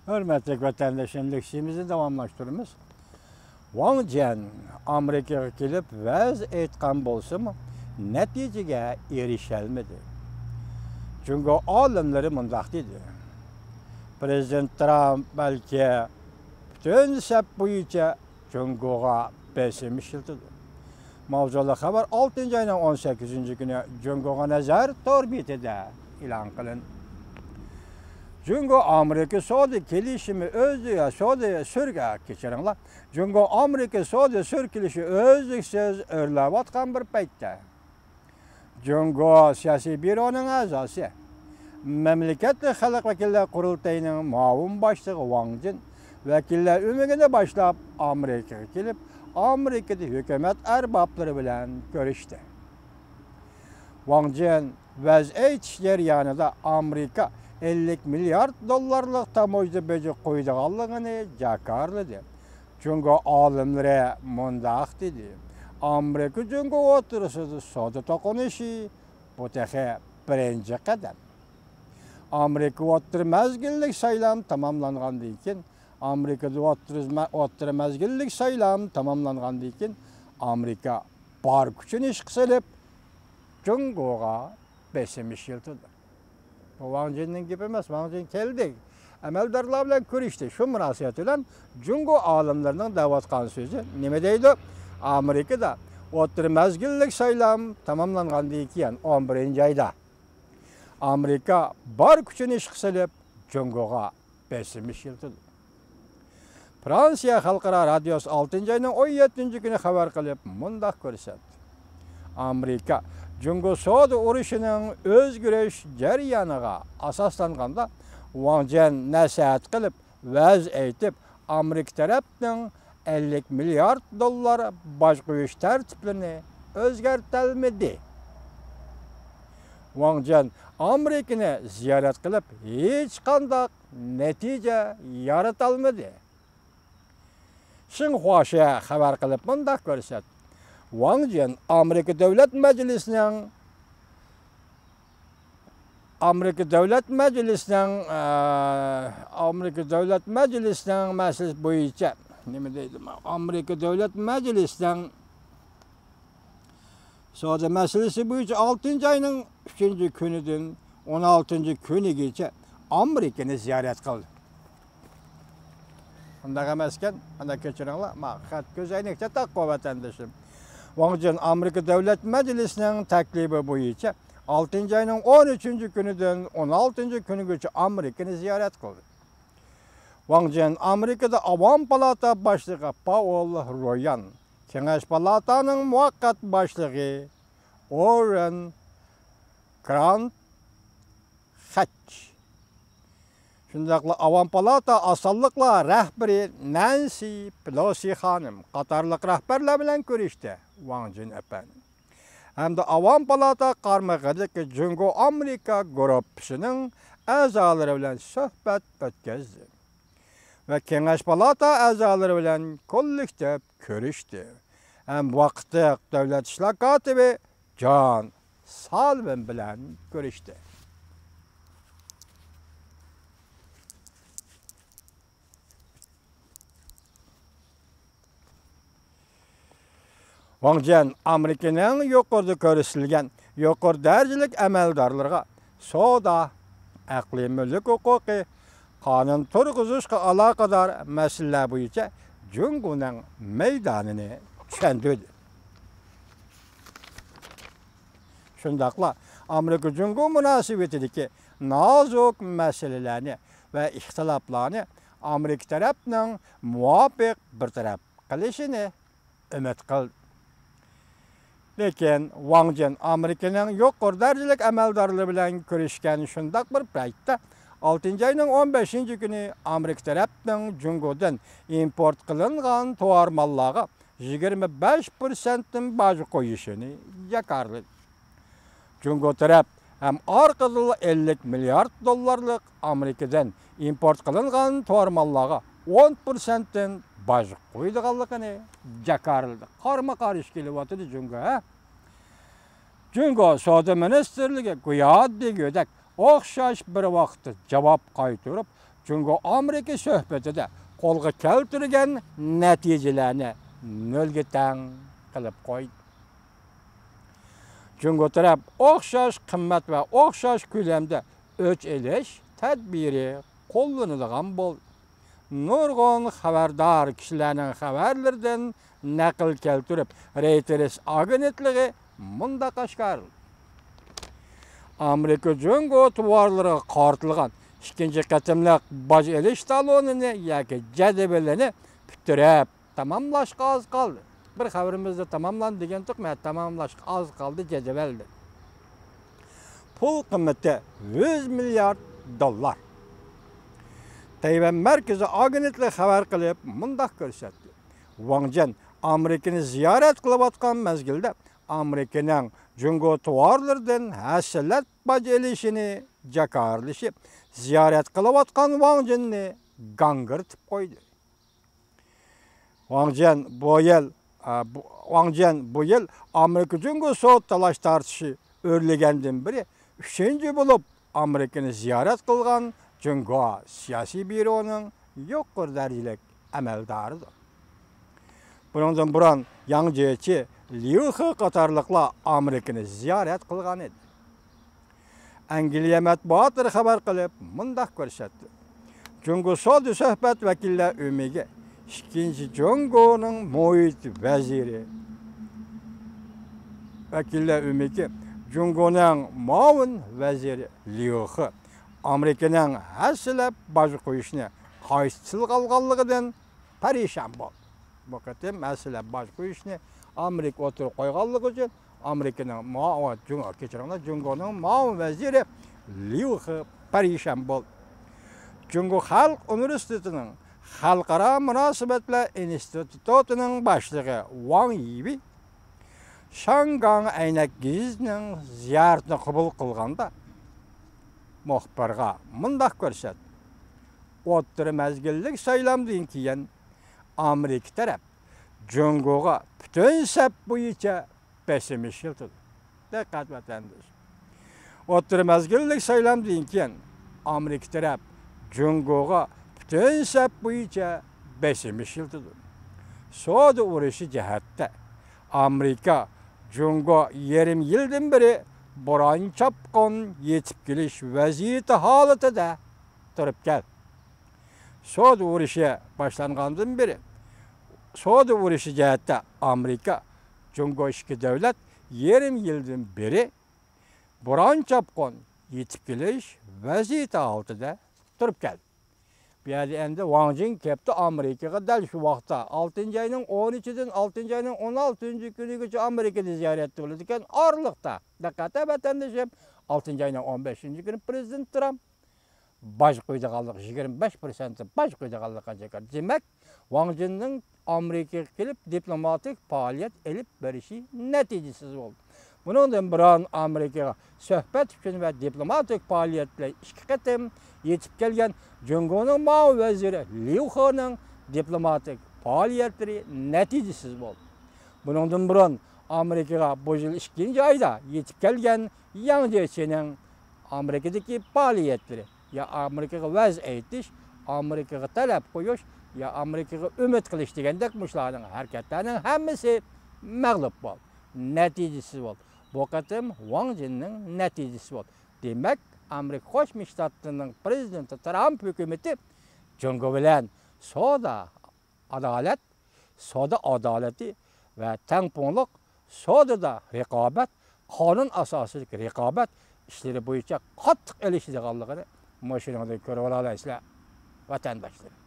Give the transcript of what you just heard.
Hürmetli vatandaşım, leksimizi tamamlaştırımız. Wang Jian Amerika'ya kelip vaz aytgan bolsa-mı, neticege erişelmedi. Çünkü alimleri mundaq dedi. Prezident Trump belki bütün sep boyunca Cungo'ga besim işiltidi. Mavzulu haber 6. ayının 18. günü Cungo'ga nazar torbitede ilan kılın. Cungo Amerika Saudi kelişimi özlüğe Saudi sürge geçirinler. Cungo Amerika Saudi sürkilişi özlüksüz örlep atkan bir paytda. Cungo siyasi büronun azası. Memleketli Halk Vekiller Kurultayı'nın muavin başlığı Wang Jian vekiller ümigine başlap Amerika'ya gelip Amerika'da hükümet erbapları bilen görüştü. Wang Jian vaziyet jarayonida Amerika 50 milyar dollarlık tamoyda böcek koyduğallığını jakarladı. Çünkü alimlere mundaq dedi. Amerika Cungo oturusida savdo to'qinishi bu tehe birinci kadem. Amerika o'tir mezgillik saylam tamamlangandan keyin Amerikada o'tir mezgillik saylam tamamlangandan keyin Amerika bar kuchini ish qilib Cungo'ga besim ishiltidi. Bu Wang Jian'ning gibi emas. Wang Jian keldi. Amaldarlar bilan ko'rishdi. Shu munosabat bilan Cungo olimlarining da'vatgan so'zi nima deydi? Amerikada o'tir mezgillik saylam tamamlangandan keyin 11-oyda Amerika bar kuchini ish qilib Cungo'ga besim ishiltidi. Fransiya Xalqaro radiosi 6-oyning 17 kuni xabar qilib mundaq ko'rsatdi. Amerika Cungo Saudi urushining o'zgarish jarayoniga asoslanganda Wang Jian nasihat qilib, vaz aytib, Amerika tarafning 50 milyard dollar boj qo'yish tartibini o'zgartirmadi. Wang Jian Amerikani ziyorat qilib, hech qanday natija yarata olmadi. Xinhua xabar qilib mundaq ko'rsatdi. Wang Jian Amerika Davlat Meclisining masalasi bo'yicha nima deydi? Amerika Davlat Meclisining savdo masalasi bo'yicha 6-oyning 3-kunidan 16-kunigacha Amerikani ziyorat qildi. Undaq emaskan, ana kechiringlar, men xat ko'zoynakcha taqqa vatandoshim. Wang Jian Amerika Davlat Meclisining taklifi bo'yicha 6-oyning 13-kunidan 16-kunigacha Amerikani ziyorat qildi. Wang Jian Amerikada Avam Palata boshlig'i Paul Ryan, Kengash palataning muvaqqat boshlig'i Warren Grant Hatch, shundaqla Avam Palata asalliqla rahbari Nancy Pelosi xonim qatorliq rahbarlar bilan ko'rishdi. Wang Jian efendi. Hamda Avam Palata qarmag'idagi Cungo Amerika guruhining a'zolari bilan suhbat o'tkazdi. Ve Kengash Palata a'zolari bilan kollektiv ko'rishdi. Ham vaqtliq davlat ishlar kotibi John Sullivan bilan ko'rishdi. Wang Jian Amerikaning yuqorida ko'rsatilgan yuqori darajalik amaldorlarga savdo, aqliy mulk huquqi, qonun turg'izishga aloqador masalalar bo'yicha Cungo'ning maydonini tushuntirdi. Shundaqla Amerika Cungo munosabatidagi nozik masalalarni va ixtiloflarni Amerika tarafining muvofiq bartaraf qilishini umid qildi. Lekin Wang Jian Amerikaning yuqori darajalik amaldorlari bilan ko'rishgan shundaq bir paytda 6-oyning 15-kuni Amerika tarafining Cungo'dan import qilingan tovar mallarga 25% boj qo'yishini jakardi. Cungo taraf ham orqadan 50 milyard dollarlik Amerikadan import qilingan tovar mallarga 10% boj qo'ydiganligini jakardi. Qarma-qarshi kelyapti Cungo. Cungo savdo ministerligi go'yo degudek o'xshash bir vaqtda javob qaytarib, Çünkü Amerika söhbetide kolga keltirgen neticelerini nölgeten kılıp koydu. Çünkü taraf okşaş kımmet ve okşaş külemde öç eleş tedbiri kullanılgan bol. Nurgun haberdar kişilerinin haberlerden nakil keltirip Reuters agentligi munda kaşkarıl. Amerika Jungo tuvarları kartılgan ikinci katımlık baş eliş talonunu yaki cedebelini pütürep tamamlaşka az kaldı. Bir haberimizde tamamlandı degen tıkma tamamlaşka az kaldı cedebeldi. Pul kıymeti 100 milyar dolar. Tayvan merkezi agentlik haber kılıp mundaq görsetdi. Wang Jian Amerikani ziyaret kılıp atkan mezgilde Amerikanın Jungo tuvarlardan hasillat baş elişini jakarlışı ziyaret kılıp atkan Wang Jian'ni gangırtıp koydu. Wang Jian bu yıl Amerika Jungo soğut talaş tartışı örlegenden biri 3. bulup Amerikani ziyaret kılgan Jungo siyasi büronun yuqur derecelik emeldarıdır. Bundan buran Yang Jiechi Liu He qatarlıqla Amerikani ziyaret kılgan edi. Angliya matbuatları haber kılıp mundaq görsetdi. Jungo Sodi söhbet vekiller ümigi 2. Jungo'nun muhit veziri vekiller ümigi Jungo'nun muavin veziri Liu He Amerika'nın hasilep başı koyuşunu kayıtsız kalganlığından perişan bol. Bu kadar hasilep başı koyuşunu Amerika oturup koyganlığı için Amerika'nın Jungo'nun muavin veziri Liu He perişan bol. Jungo Halk Üniversitesi'nin Halkara Münasebetler İnstitutu'nun başlığı Wang Yibi Şangan Aynak Gezi'nin ziyaretini kabul kılganda muhbarga mundaq görset. Ottırı mezgillik saylamdın kiyen Amerika taraf Jungo'ga bütün sep boyunca pesimiş yıltıdı. Dikkat vatandaş. Ottırı mezgillik saylamdın kiyen Amerika taraf Jungo'ga bütün sep boyunca pesimiş yıltıdı. Soğudu uğraşı cihatte Amerika Jungo 20 yıldan beri Boran çapkon yetip geliş vaziyeti halatı da durup gel. Soğudu uğraşı başlanğandan beri soğudu uğraşı cihatte Amerika Jungo işki devlet 20 yıldan beri Boran çapkon yetip geliş vaziyeti halatı da durup gel. Bir endi Wang Jian kepti Amerika'ya dal şu vaqtda 6. ayının 13'den 6. ayının 16. günügacha Amerika'da ziyaretde bo'ladigan Aralıkta. Diqqat vatandaşım 6. ayının 15. günü Prezident Trump baş qo'ydiganlik 25% baş qo'ydiganlikka jakar. Demek Wang Jian'ning Amerika'ya kelib diplomatik faoliyat elib berishi natijasiz oldu. Bundan biron Amerika'ya söhbet üçün ve diplomatik faaliyetle iki qatim yetip kelgen Jungo'nun muavin veziri Liu He'nin diplomatik faaliyetleri neticesiz oldu. Bundan biron Amerika'ya bu yıl 2. ayda yetip kelgen Yang Jiechi'nin Amerika'daki faaliyetleri ya Amerika'ya vaz aytish, Amerika'ya talep koyuş ya Amerika'ya ümit qilish degandek muşlarning hareketlerinin hammasi mag'lub bo'ldi. Neticesiz oldu. Bu qatim Wang Jian'ning neticesi oldu. Demek Amerika Qo'shma Shtatlarining prezidenti Trump hükümeti Jungo bilan savdo adolati va tangpungliq savdoda raqobat, qonun asosiy raqobat ishlari bo'yicha qattiq elishadiganligini mashinadan ko'rib olasizlar vatandoshlar.